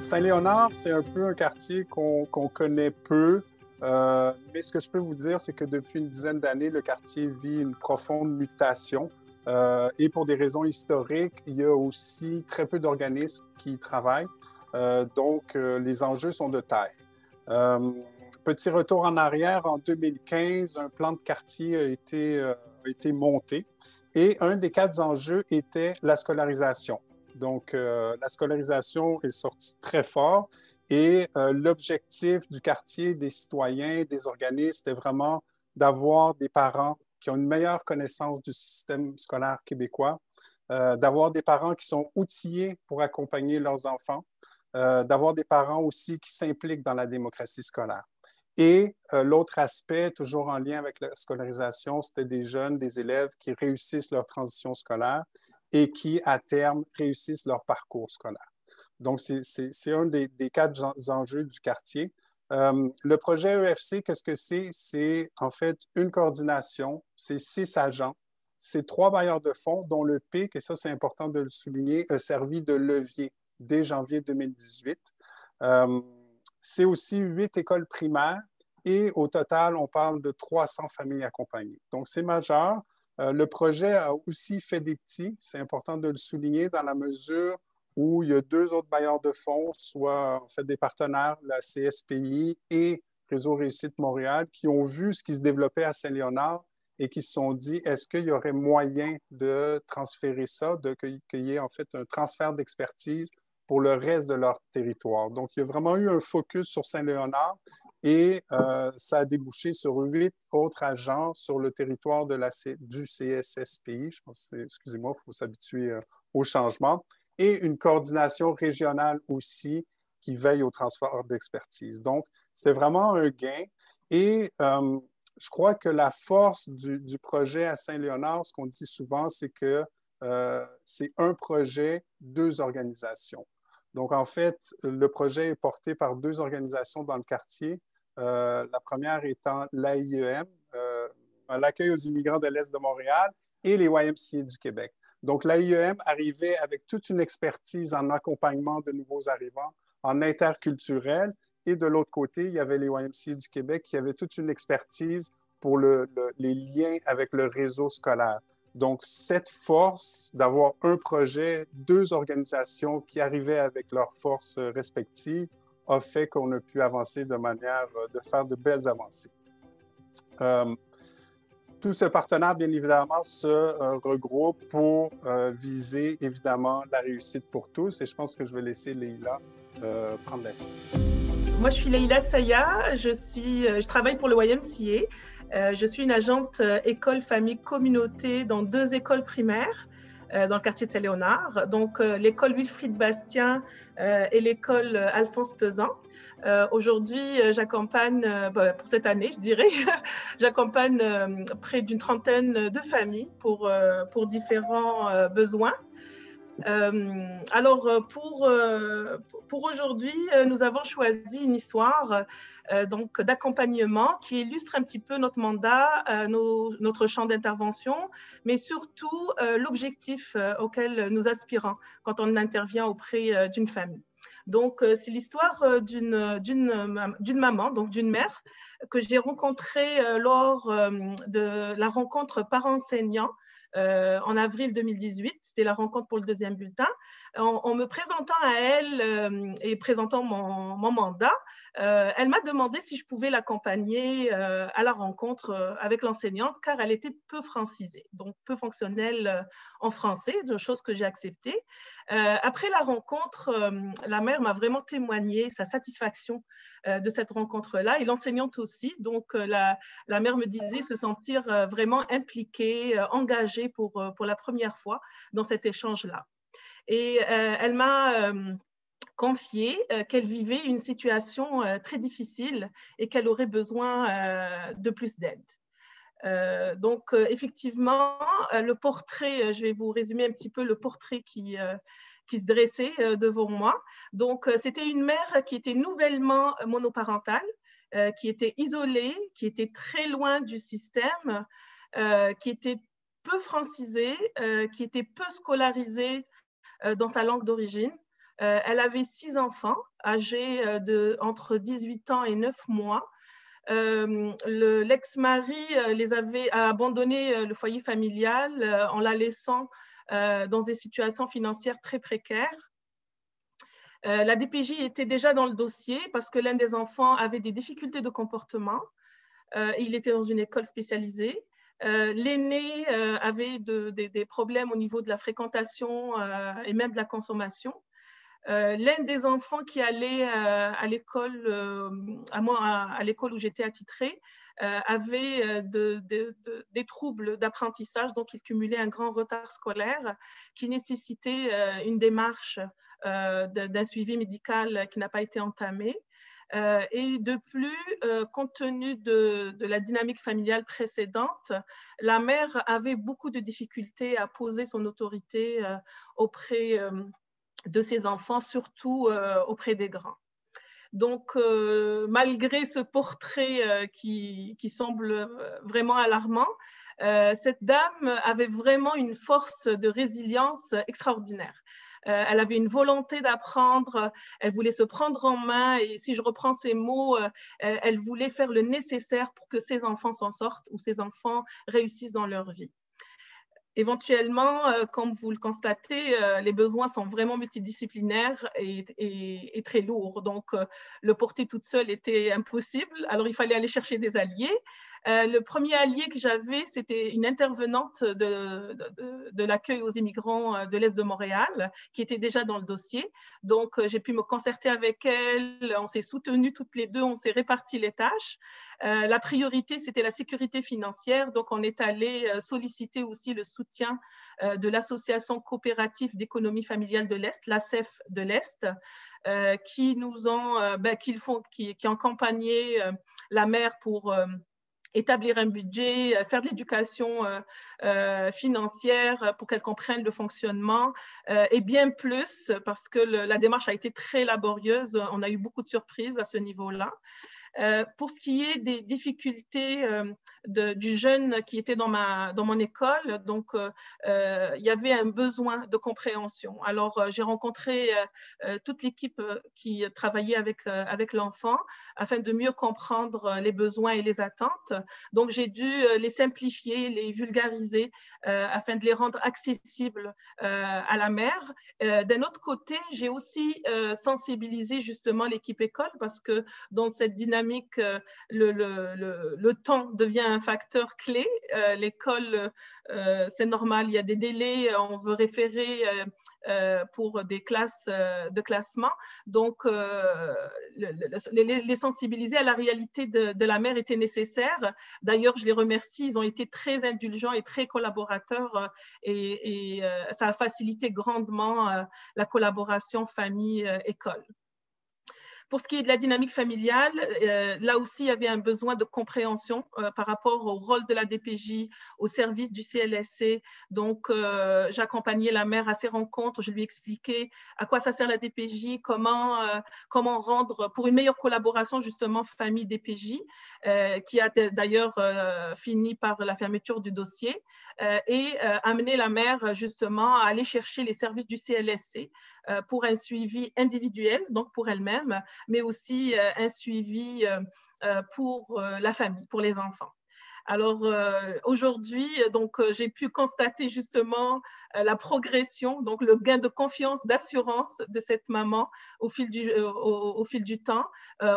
Saint-Léonard, c'est un peu un quartier qu'on connaît peu, mais ce que je peux vous dire, c'est que depuis une dizaine d'années, le quartier vit une profonde mutation. Et pour des raisons historiques, il y a aussi très peu d'organismes qui y travaillent. Donc, les enjeux sont de taille. Euh, Petit retour en arrière, en 2015, un plan de quartier a été monté et un des 4 enjeux était la scolarisation. Donc, la scolarisation est sortie très fort et l'objectif du quartier, des citoyens, des organismes, c'était vraiment d'avoir des parents qui ont une meilleure connaissance du système scolaire québécois, d'avoir des parents qui sont outillés pour accompagner leurs enfants, d'avoir des parents aussi qui s'impliquent dans la démocratie scolaire. Et l'autre aspect, toujours en lien avec la scolarisation, c'était des jeunes, des élèves qui réussissent leur transition scolaire et qui, à terme, réussissent leur parcours scolaire. Donc, c'est un des 4 enjeux du quartier. Le projet EFC, qu'est-ce que c'est? C'est en fait une coordination, c'est 6 agents, c'est 3 bailleurs de fonds, dont le PIC, et ça c'est important de le souligner, a servi de levier dès janvier 2018. Euh, c'est aussi 8 écoles primaires et au total, on parle de 300 familles accompagnées. Donc, c'est majeur. Le projet a aussi fait des petits, c'est important de le souligner, dans la mesure où il y a 2 autres bailleurs de fonds, soit en fait des partenaires, la CSPI et Réseau Réussite Montréal, qui ont vu ce qui se développait à Saint-Léonard et qui se sont dit, est-ce qu'il y aurait moyen de transférer ça, qu'il y ait en fait un transfert d'expertise pour le reste de leur territoire. Donc, il y a vraiment eu un focus sur Saint-Léonard et ça a débouché sur 8 autres agents sur le territoire du CSSPI. Je pense, excusez-moi, il faut s'habituer au changement. Et une coordination régionale aussi qui veille au transfert d'expertise. Donc, c'était vraiment un gain. Et je crois que la force du projet à Saint-Léonard, ce qu'on dit souvent, c'est que c'est un projet, 2 organisations. Donc, en fait, le projet est porté par 2 organisations dans le quartier. La première étant l'AIEM, l'accueil aux immigrants de l'Est de Montréal, et les YMCA du Québec. Donc, l'AIEM arrivait avec toute une expertise en accompagnement de nouveaux arrivants, en interculturel, et de l'autre côté, il y avait les YMCA du Québec qui avaient toute une expertise pour les liens avec le réseau scolaire. Donc, cette force d'avoir un projet, 2 organisations qui arrivaient avec leurs forces respectives, a fait qu'on a pu avancer de manière de faire de belles avancées. Tout ce partenaire, bien évidemment, se regroupe pour viser, évidemment, la réussite pour tous. Et je pense que je vais laisser Leïla prendre la suite. Moi, je suis Leïla Saya. Je travaille pour le YMCA. Je suis une agente école, famille, communauté dans 2 écoles primaires dans le quartier de Saint-Léonard. Donc, l'école Wilfrid Bastien et l'école Alphonse Pesant. Aujourd'hui, j'accompagne, pour cette année, je dirais, j'accompagne près d'une trentaine de familles pour différents besoins. Alors, pour aujourd'hui, nous avons choisi une histoire donc d'accompagnement qui illustre un petit peu notre mandat, notre champ d'intervention, mais surtout l'objectif auquel nous aspirons quand on intervient auprès d'une famille. Donc, c'est l'histoire d'une maman, donc d'une mère, que j'ai rencontrée lors de la rencontre parents-enseignants en avril 2018. C'était la rencontre pour le 2e bulletin. En me présentant à elle et présentant mon mandat, elle m'a demandé si je pouvais l'accompagner à la rencontre avec l'enseignante, car elle était peu francisée, donc peu fonctionnelle en français, chose que j'ai acceptée. Après la rencontre, la mère m'a vraiment témoigné sa satisfaction de cette rencontre-là, et l'enseignante aussi. Donc, la mère me disait se sentir vraiment impliquée, engagée pour la première fois dans cet échange-là. Et elle m'a confié qu'elle vivait une situation très difficile et qu'elle aurait besoin de plus d'aide. Donc, effectivement, le portrait, je vais vous résumer un petit peu le portrait qui se dressait devant moi. Donc, c'était une mère qui était nouvellement monoparentale, qui était isolée, qui était très loin du système, qui était peu francisée, qui était peu scolarisée dans sa langue d'origine, Elle avait 6 enfants âgés entre 18 ans et 9 mois. L'ex-mari a abandonné le foyer familial en la laissant dans des situations financières très précaires. La DPJ était déjà dans le dossier parce que l'un des enfants avait des difficultés de comportement. Il était dans une école spécialisée. L'aîné avait des problèmes au niveau de la fréquentation et même de la consommation. L'un des enfants qui allait à l'école où j'étais attitrée avait des troubles d'apprentissage, donc il cumulait un grand retard scolaire qui nécessitait une démarche d'un suivi médical qui n'a pas été entamé. Et de plus, compte tenu de la dynamique familiale précédente, la mère avait beaucoup de difficultés à poser son autorité auprès de ses enfants, surtout auprès des grands. Donc, malgré ce portrait qui semble vraiment alarmant, cette dame avait vraiment une force de résilience extraordinaire. Elle avait une volonté d'apprendre, elle voulait se prendre en main et si je reprends ces mots, elle voulait faire le nécessaire pour que ses enfants s'en sortent ou ses enfants réussissent dans leur vie. Éventuellement, comme vous le constatez, les besoins sont vraiment multidisciplinaires et très lourds. Donc, le porter toute seule était impossible. Alors, il fallait aller chercher des alliés. Le premier allié que j'avais, c'était une intervenante de l'accueil aux immigrants de l'Est de Montréal, qui était déjà dans le dossier. Donc, j'ai pu me concerter avec elle. On s'est soutenues toutes les deux, on s'est réparti les tâches. La priorité, c'était la sécurité financière. Donc, on est allé solliciter aussi le soutien de l'Association coopérative d'économie familiale de l'Est, l'ACEF de l'Est, qui ont accompagné la mère pour établir un budget, faire de l'éducation financière pour qu'elle comprenne le fonctionnement et bien plus parce que la démarche a été très laborieuse. On a eu beaucoup de surprises à ce niveau-là. Pour ce qui est des difficultés du jeune qui était dans mon école, donc il y avait un besoin de compréhension. Alors, j'ai rencontré toute l'équipe qui travaillait avec l'enfant afin de mieux comprendre les besoins et les attentes. Donc, j'ai dû les simplifier, les vulgariser afin de les rendre accessibles à la mère. D'un autre côté, j'ai aussi sensibilisé justement l'équipe école parce que dans cette dynamique, le temps devient un facteur clé. L'école, c'est normal, il y a des délais, on veut référer pour des classes de classement. Donc, les sensibiliser à la réalité de la mère était nécessaire. D'ailleurs, je les remercie, ils ont été très indulgents et très collaborateurs et ça a facilité grandement la collaboration famille-école. Pour ce qui est de la dynamique familiale, là aussi, il y avait un besoin de compréhension par rapport au rôle de la DPJ, au service du CLSC. Donc, j'accompagnais la mère à ses rencontres, je lui expliquais à quoi ça sert la DPJ, comment rendre, pour une meilleure collaboration justement famille-DPJ, qui a d'ailleurs fini par la fermeture du dossier, et amener la mère justement à aller chercher les services du CLSC pour un suivi individuel, donc pour elle-même, mais aussi un suivi pour la famille, pour les enfants. Alors aujourd'hui, j'ai pu constater justement la progression, donc le gain de confiance, d'assurance de cette maman au fil du temps.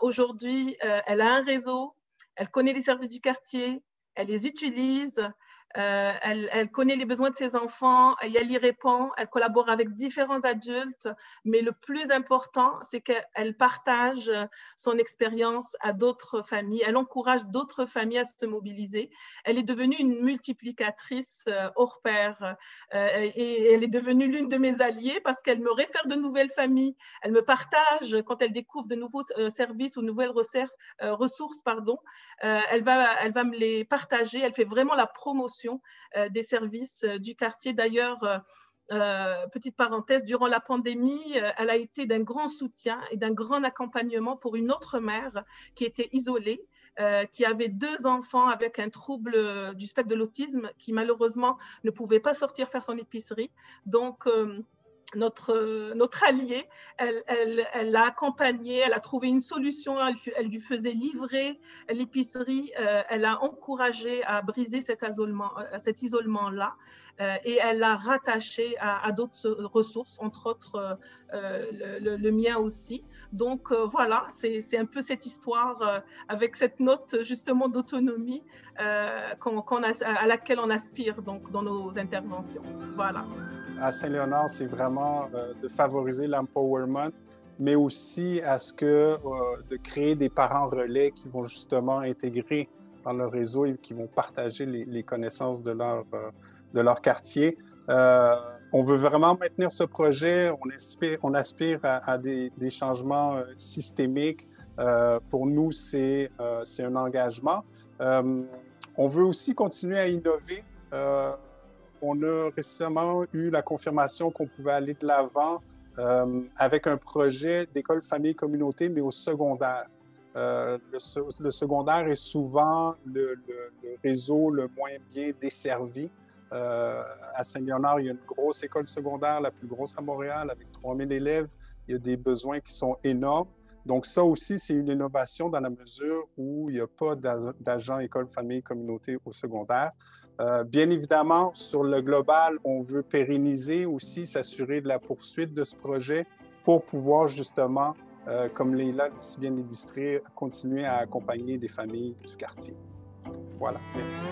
Aujourd'hui, elle a un réseau, elle connaît les services du quartier, elle les utilise. Elle connaît les besoins de ses enfants, elle y répond, elle collabore avec différents adultes, mais le plus important, c'est qu'elle partage son expérience à d'autres familles, elle encourage d'autres familles à se mobiliser. Elle est devenue une multiplicatrice hors pair et elle est devenue l'une de mes alliées parce qu'elle me réfère de nouvelles familles, elle me partage quand elle découvre de nouveaux services ou de nouvelles ressources, elle va me les partager, elle fait vraiment la promotion des services du quartier. D'ailleurs, petite parenthèse, durant la pandémie, elle a été d'un grand soutien et d'un grand accompagnement pour une autre mère qui était isolée, qui avait 2 enfants avec un trouble du spectre de l'autisme, qui malheureusement ne pouvait pas sortir faire son épicerie. Donc, notre alliée, elle l'a accompagnée, elle a trouvé une solution, elle lui faisait livrer l'épicerie, elle a encouragé à briser cet isolement-là, et elle l'a rattaché à d'autres ressources, entre autres le mien aussi. Donc voilà, c'est un peu cette histoire avec cette note justement d'autonomie à laquelle on aspire donc dans nos interventions. Voilà. À Saint-Léonard, c'est vraiment de favoriser l'empowerment, mais aussi à ce que de créer des parents relais qui vont justement intégrer dans leur réseau et qui vont partager les connaissances de leur quartier. On veut vraiment maintenir ce projet. On aspire à des changements systémiques. Pour nous, c'est un engagement. On veut aussi continuer à innover. On a récemment eu la confirmation qu'on pouvait aller de l'avant avec un projet d'école famille communauté, mais au secondaire. Le secondaire est souvent le réseau le moins bien desservi. À Saint-Léonard, il y a une grosse école secondaire, la plus grosse à Montréal, avec 3000 élèves. Il y a des besoins qui sont énormes. Donc ça aussi, c'est une innovation dans la mesure où il n'y a pas d'agent école famille communauté au secondaire. Bien évidemment, sur le global, on veut pérenniser aussi, s'assurer de la poursuite de ce projet pour pouvoir justement, comme Leila l'a si bien illustré, continuer à accompagner des familles du quartier. Voilà, merci.